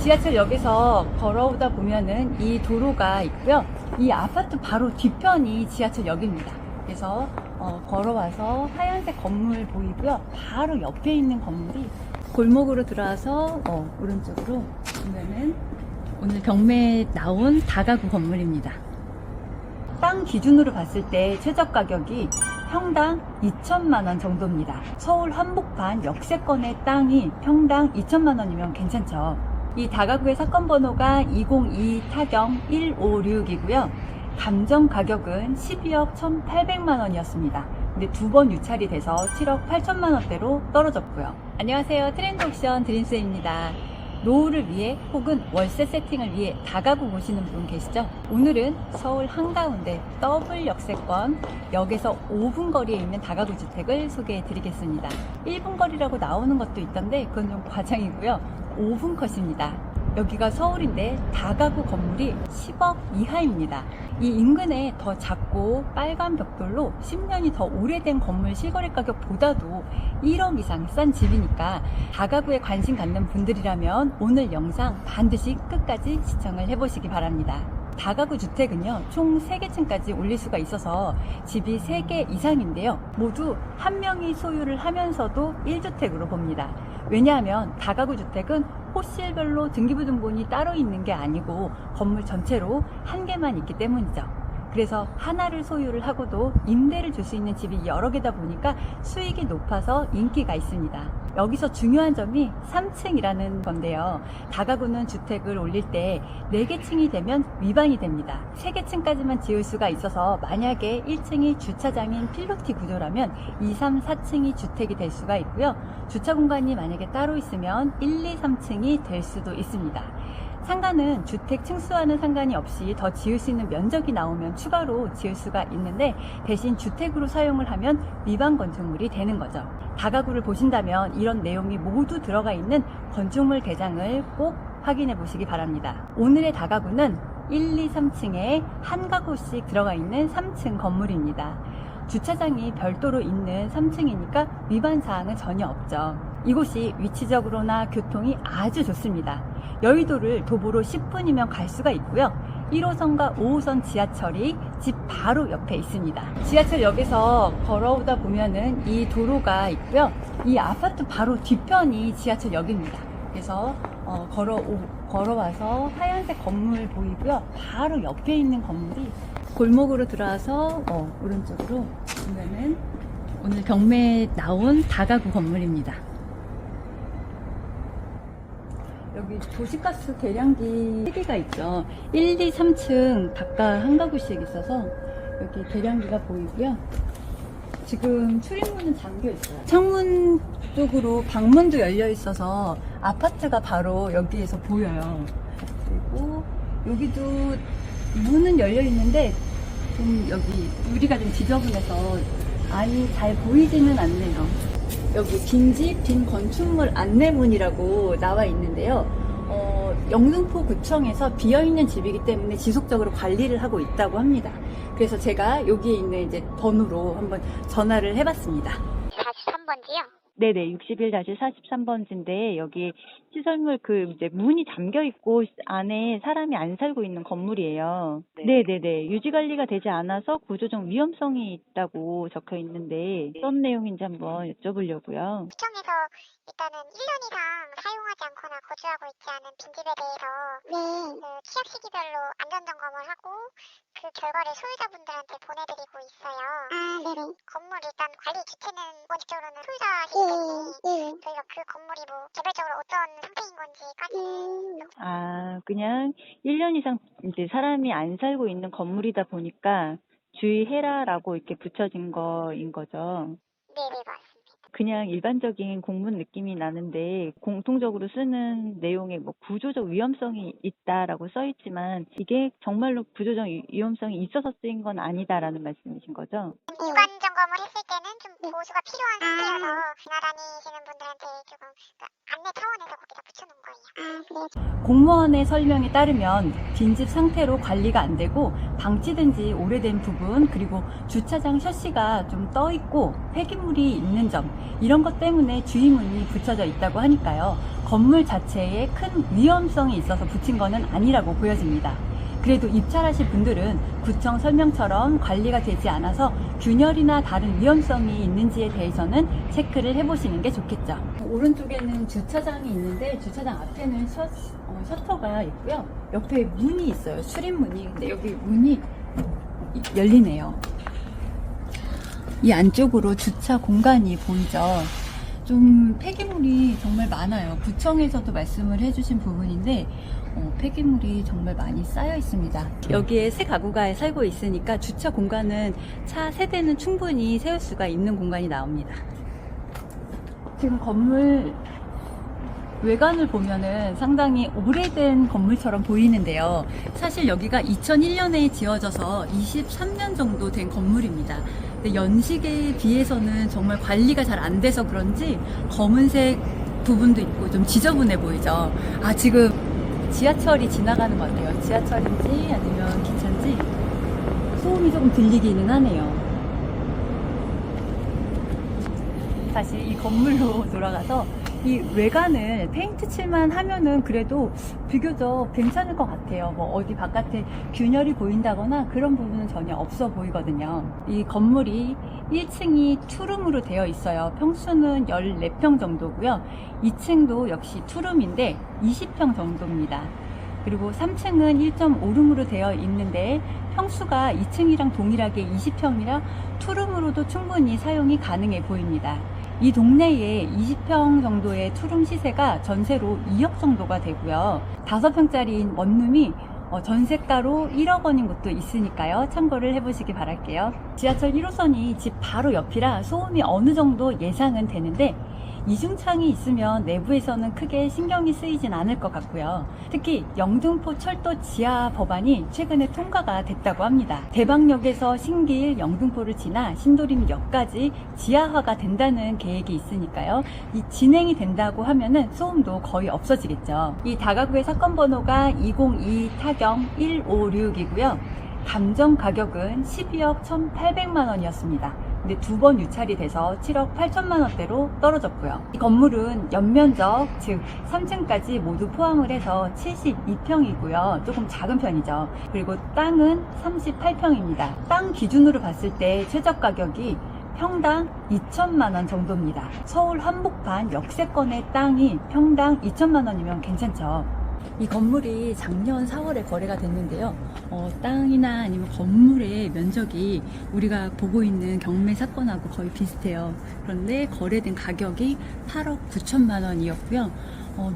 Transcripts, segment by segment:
지하철역에서 걸어오다 보면은 이 도로가 있고요. 이 아파트 바로 뒤편이 지하철역입니다. 그래서 걸어와서 하얀색 건물 보이고요. 바로 옆에 있는 건물이 골목으로 들어와서 오른쪽으로 보면은 오늘 경매에 나온 다가구 건물입니다. 땅 기준으로 봤을 때 최저 가격이 평당 2천만 원 정도입니다. 서울 한복판 역세권의 땅이 평당 2천만 원이면 괜찮죠. 이 다가구의 사건 번호가 202 타경 156이고요. 감정 가격은 12억 1,800만 원이었습니다. 근데 두 번 유찰이 돼서 7억 8천만 원대로 떨어졌고요. 안녕하세요. 트렌드 옥션 드림스입니다. 노후를 위해 혹은 월세 세팅을 위해 다가구 보시는 분 계시죠? 오늘은 서울 한가운데 더블 역세권 역에서 5분 거리에 있는 다가구 주택을 소개해 드리겠습니다. 1분 거리라고 나오는 것도 있던데 그건 좀 과장이고요. 5분 컷입니다. 여기가 서울인데 다가구 건물이 10억 이하입니다. 이 인근에 더 작고 빨간 벽돌로 10년이 더 오래된 건물 실거래 가격보다도 1억 이상 싼 집이니까 다가구에 관심 갖는 분들이라면 오늘 영상 반드시 끝까지 시청을 해보시기 바랍니다. 다가구 주택은요, 총 3개층까지 올릴 수가 있어서 집이 3개 이상인데요. 모두 한 명이 소유를 하면서도 1주택으로 봅니다. 왜냐하면 다가구 주택은 호실별로 등기부등본이 따로 있는 게 아니고 건물 전체로 한 개만 있기 때문이죠. 그래서 하나를 소유를 하고도 임대를 줄 수 있는 집이 여러 개다 보니까 수익이 높아서 인기가 있습니다. 여기서 중요한 점이 3층이라는 건데요. 다가구는 주택을 올릴 때 4개 층이 되면 위반이 됩니다. 3개 층까지만 지을 수가 있어서 만약에 1층이 주차장인 필로티 구조라면 2, 3, 4층이 주택이 될 수가 있고요. 주차 공간이 만약에 따로 있으면 1, 2, 3층이 될 수도 있습니다. 상가는 주택 층수와는 상관이 없이 더 지을 수 있는 면적이 나오면 추가로 지을 수가 있는데 대신 주택으로 사용을 하면 위반 건축물이 되는 거죠. 다가구를 보신다면 이런 내용이 모두 들어가 있는 건축물 대장을 꼭 확인해 보시기 바랍니다. 오늘의 다가구는 1, 2, 3층에 한 가구씩 들어가 있는 3층 건물입니다. 주차장이 별도로 있는 3층이니까 위반 사항은 전혀 없죠. 이곳이 위치적으로나 교통이 아주 좋습니다. 여의도를 도보로 10분이면 갈 수가 있고요. 1호선과 5호선 지하철이 집 바로 옆에 있습니다. 지하철역에서 걸어오다 보면은 이 도로가 있고요. 이 아파트 바로 뒤편이 지하철역입니다. 그래서 걸어와서 하얀색 건물 보이고요. 바로 옆에 있는 건물이 골목으로 들어와서 오른쪽으로 보면은 오늘 경매에 나온 다가구 건물입니다. 여기 도시가스 계량기 3개가 있죠. 1, 2, 3층 각각 한 가구씩 있어서 여기 계량기가 보이고요. 지금 출입문은 잠겨 있어요. 창문 쪽으로 방문도 열려 있어서 아파트가 바로 여기에서 보여요. 그리고 여기도 문은 열려 있는데 좀 여기 유리가 좀 지저분해서 안이 잘 보이지는 않네요. 여기 빈집, 빈 건축물 안내문이라고 나와 있는데요. 영등포구청에서 비어있는 집이기 때문에 지속적으로 관리를 하고 있다고 합니다. 그래서 제가 여기에 있는 이제 번호로 한번 전화를 해봤습니다. 43번지요? 네네, 61-43번지인데 여기 시설물 이제 문이 잠겨 있고 안에 사람이 안 살고 있는 건물이에요. 네네네, 유지 관리가 되지 않아서 구조적 위험성이 있다고 적혀 있는데 어떤 내용인지 한번 여쭤보려고요. 구청에서 일단은 1년 이상 사용하지 않거나 거주하고 있지 않은 빈집에 대해서 취약 시기별로 안전점검을 하고 그 결과를 소유자분들한테 보내드리고 있어요. 건물 일단 관리 주체는 원칙적으로는 소유자시기 때문에 저희가 그 건물이 뭐 개별적으로 어떤 상태인 건지까지는 그냥 1년 이상 이제 사람이 안 살고 있는 건물이다 보니까 주의해라라고 이렇게 붙여진 거인 거죠. 네네 맞습니다. 그냥 일반적인 공문 느낌이 나는데 공통적으로 쓰는 내용에 뭐 구조적 위험성이 있다라고 써 있지만 이게 정말로 구조적 위험성이 있어서 쓰인 건 아니다라는 말씀이신 거죠? 유관적 점검을 했을 때는 좀 보수가 필요한 상태여서 지나다니시는 분들한테 조금 안내 차원에서 거기다 붙여놓은 거예요. 공무원의 설명에 따르면 빈집 상태로 관리가 안 되고 방치된 지 오래된 부분, 그리고 주차장 셔시가 좀 떠 있고 폐기물이 있는 점, 이런 것 때문에 주의문이 붙여져 있다고 하니까요. 건물 자체에 큰 위험성이 있어서 붙인 거는 아니라고 보여집니다. 그래도 입찰하실 분들은 구청 설명처럼 관리가 되지 않아서 균열이나 다른 위험성이 있는지에 대해서는 체크를 해보시는 게 좋겠죠. 오른쪽에는 주차장이 있는데 주차장 앞에는 셔터가 있고요. 옆에 문이 있어요. 출입문이. 근데 여기 문이 열리네요. 이 안쪽으로 주차 공간이 보이죠. 좀 폐기물이 정말 많아요. 구청에서도 말씀을 해주신 부분인데 폐기물이 정말 많이 쌓여 있습니다. 여기에 새 가구가 살고 있으니까 주차 공간은 차 세대는 충분히 세울 수가 있는 공간이 나옵니다. 지금 건물 외관을 보면은 상당히 오래된 건물처럼 보이는데요. 사실 여기가 2001년에 지어져서 23년 정도 된 건물입니다. 근데 연식에 비해서는 정말 관리가 잘 안 돼서 그런지 검은색 부분도 있고 좀 지저분해 보이죠. 지금 지하철이 지나가는 것 같아요. 지하철인지 아니면 기차인지 소음이 조금 들리기는 하네요. 다시 이 건물로 돌아가서 이 외관을 페인트 칠만 하면은 그래도 비교적 괜찮을 것 같아요. 뭐 어디 바깥에 균열이 보인다거나 그런 부분은 전혀 없어 보이거든요. 이 건물이 1층이 투룸으로 되어 있어요. 평수는 14평 정도고요. 2층도 역시 투룸인데 20평 정도입니다. 그리고 3층은 1.5룸으로 되어 있는데 평수가 2층이랑 동일하게 20평이라 투룸으로도 충분히 사용이 가능해 보입니다. 이 동네에 20평 정도의 투룸 시세가 전세로 2억 정도가 되고요. 5평짜리인 원룸이 전세가로 1억 원인 곳도 있으니까요. 참고를 해보시기 바랄게요. 지하철 1호선이 집 바로 옆이라 소음이 어느 정도 예상은 되는데 이중창이 있으면 내부에서는 크게 신경이 쓰이진 않을 것 같고요. 특히 영등포 철도 지하 법안이 최근에 통과가 됐다고 합니다. 대방역에서 신길 영등포를 지나 신도림역까지 지하화가 된다는 계획이 있으니까요. 이 진행이 된다고 하면은 소음도 거의 없어지겠죠. 이 다가구의 사건 번호가 202 타경 156이고요. 감정 가격은 12억 1,800만 원이었습니다. 근데 2번 유찰이 돼서 7억 8천만 원대로 떨어졌고요. 이 건물은 연면적, 즉 3층까지 모두 포함을 해서 72평이고요. 조금 작은 편이죠. 그리고 땅은 38평입니다. 땅 기준으로 봤을 때 최저 가격이 평당 2천만 원 정도입니다. 서울 한복판 역세권의 땅이 평당 2천만 원이면 괜찮죠. 이 건물이 작년 4월에 거래가 됐는데요. 땅이나 아니면 건물의 면적이 우리가 보고 있는 경매 사건하고 거의 비슷해요. 그런데 거래된 가격이 8억 9천만 원이었고요.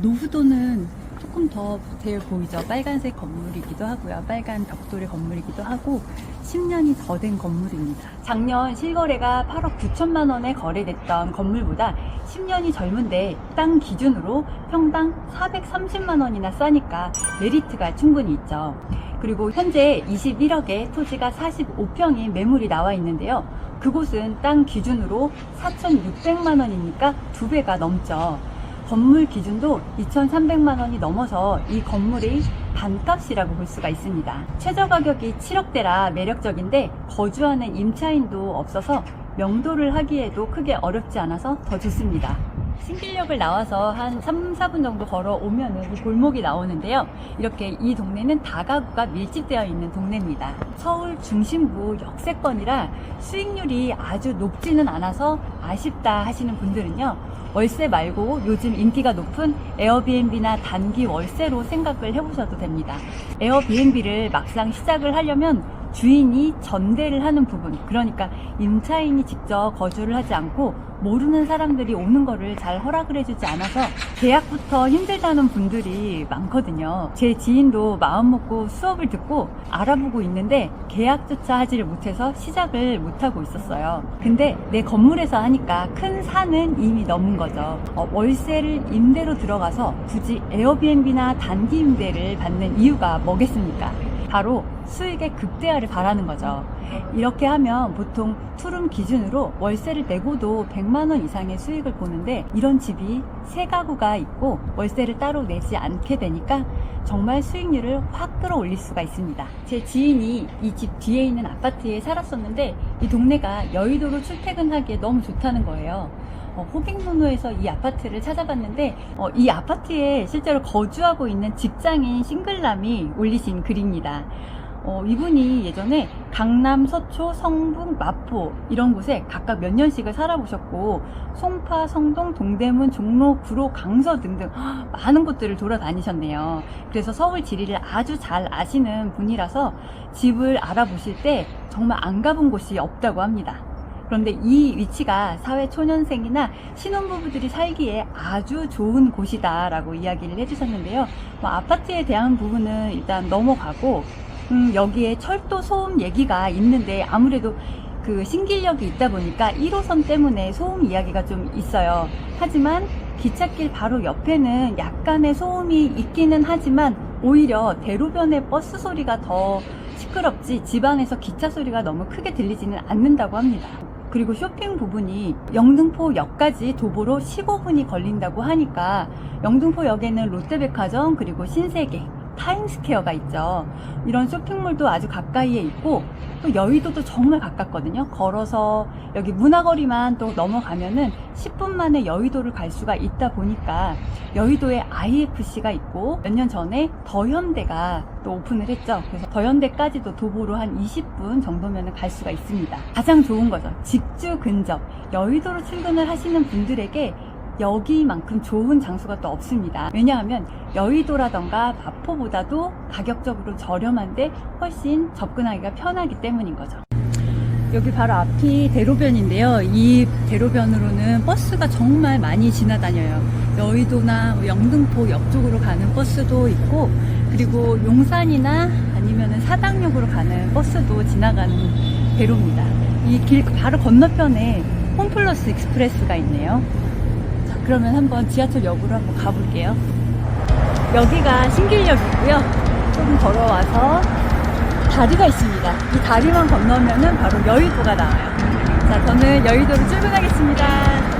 노후도는 조금 더 되어 보이죠. 빨간색 건물이기도 하고요. 빨간 벽돌의 건물이기도 하고 10년이 더 된 건물입니다. 작년 실거래가 8억 9천만 원에 거래됐던 건물보다 10년이 젊은데 땅 기준으로 평당 430만 원이나 싸니까 메리트가 충분히 있죠. 그리고 현재 21억에 토지가 45평인 매물이 나와 있는데요. 그곳은 땅 기준으로 4,600만 원이니까 2배가 넘죠. 건물 기준도 2,300만 원이 넘어서 이 건물이 반값이라고 볼 수가 있습니다. 최저 가격이 7억대라 매력적인데 거주하는 임차인도 없어서 명도를 하기에도 크게 어렵지 않아서 더 좋습니다. 신길역을 나와서 한 3, 4분 정도 걸어오면은 골목이 나오는데요. 이렇게 이 동네는 다가구가 밀집되어 있는 동네입니다. 서울 중심부 역세권이라 수익률이 아주 높지는 않아서 아쉽다 하시는 분들은요. 월세 말고 요즘 인기가 높은 에어비앤비나 단기 월세로 생각을 해보셔도 됩니다. 에어비앤비를 막상 시작을 하려면 주인이 전대를 하는 부분, 그러니까 임차인이 직접 거주를 하지 않고 모르는 사람들이 오는 거를 잘 허락을 해주지 않아서 계약부터 힘들다는 분들이 많거든요. 제 지인도 마음 먹고 수업을 듣고 알아보고 있는데 계약조차 하지를 못해서 시작을 못하고 있었어요. 근데 내 건물에서 하니까 큰 산은 이미 넘은 거죠. 월세를 임대로 들어가서 굳이 에어비앤비나 단기 임대를 받는 이유가 뭐겠습니까? 바로 수익의 극대화를 바라는 거죠. 이렇게 하면 보통 투룸 기준으로 월세를 내고도 100만 원 이상의 수익을 보는데, 이런 집이 3가구가 있고 월세를 따로 내지 않게 되니까 정말 수익률을 확 끌어올릴 수가 있습니다. 제 지인이 이 집 뒤에 있는 아파트에 살았었는데, 이 동네가 여의도로 출퇴근하기에 너무 좋다는 거예요. 호갱노노에서 이 아파트를 찾아봤는데, 이 아파트에 실제로 거주하고 있는 직장인 싱글남이 올리신 글입니다. 이분이 예전에 강남, 서초, 성북, 마포 이런 곳에 각각 몇 년씩을 살아보셨고, 송파, 성동, 동대문, 종로, 구로, 강서 등등 많은 곳들을 돌아다니셨네요. 그래서 서울 지리를 아주 잘 아시는 분이라서 집을 알아보실 때 정말 안 가본 곳이 없다고 합니다. 그런데 이 위치가 사회초년생이나 신혼부부들이 살기에 아주 좋은 곳이다 라고 이야기를 해주셨는데요. 아파트에 대한 부분은 일단 넘어가고, 여기에 철도 소음 얘기가 있는데, 아무래도 그 신길역이 있다 보니까 1호선 때문에 소음 이야기가 좀 있어요. 하지만 기찻길 바로 옆에는 약간의 소음이 있기는 하지만 오히려 대로변의 버스 소리가 더 시끄럽지 집 안에서 기차 소리가 너무 크게 들리지는 않는다고 합니다. 그리고 쇼핑 부분이 영등포역까지 도보로 15분이 걸린다고 하니까, 영등포역에는 롯데백화점, 그리고 신세계, 타임스퀘어가 있죠. 이런 쇼핑몰도 아주 가까이에 있고, 또 여의도도 정말 가깝거든요. 걸어서 여기 문화거리만 또 넘어가면은 10분 만에 여의도를 갈 수가 있다 보니까, 여의도에 IFC가 있고, 몇 년 전에 더현대가 또 오픈을 했죠. 그래서 더현대까지도 도보로 한 20분 정도면 갈 수가 있습니다. 가장 좋은 거죠. 직주 근접. 여의도로 출근을 하시는 분들에게 여기만큼 좋은 장소가 또 없습니다. 왜냐하면 여의도라던가 마포보다도 가격적으로 저렴한데 훨씬 접근하기가 편하기 때문인 거죠. 여기 바로 앞이 대로변인데요. 이 대로변으로는 버스가 정말 많이 지나다녀요. 여의도나 영등포 옆쪽으로 가는 버스도 있고, 그리고 용산이나 아니면 사당역으로 가는 버스도 지나가는 대로입니다. 이 길 바로 건너편에 홈플러스 익스프레스가 있네요. 그러면 한번 지하철역으로 한번 가볼게요. 여기가 신길역이고요. 조금 걸어와서 다리가 있습니다. 이 다리만 건너면은 바로 여의도가 나와요. 자, 저는 여의도로 출근하겠습니다.